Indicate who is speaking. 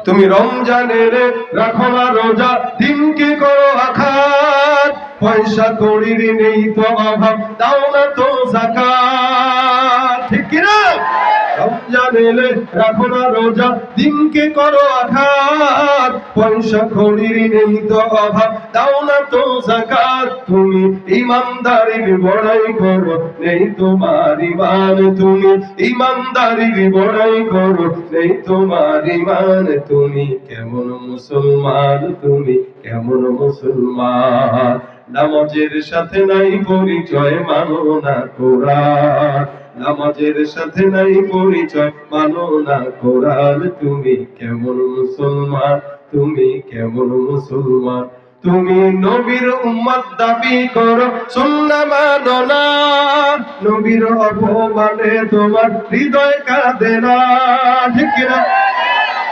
Speaker 1: তুমি রমজানের রাখো না রোজা, দিনকে করো আঘাত, পয়সা কড়ির নেই তো অভাব, দাও না তো যাকাত। ঠিক কিনা? রমজান এলে রাখো না রোজা, দিনকে করো আঘাত, পয়সা কড়ির নেই তো অভাব, দাও না তো যাকাত। তুমি ইমানদারির বড়াই করো, নেই তোমার ইমান। তুমি ইমানদারির বড়াই করো, নেই তোমার ইমান। তুমি কেমন মুসলমান, তুমি কেমন মুসলমান? নামাজের সাথে নাই পরিচয়, মানো না কোরআন। নামাজের সাথে নাই পরিচয়, মানো না কোরআন। তুমি কেমন মুসলমান, তুমি কেমন মুসলমান? তুমি নবীর উম্মত দাবি করো, সুন্নাহ মানো না। নবীর অপমানে তোমার হৃদয় কাঁদে না। ঠিক কিনা?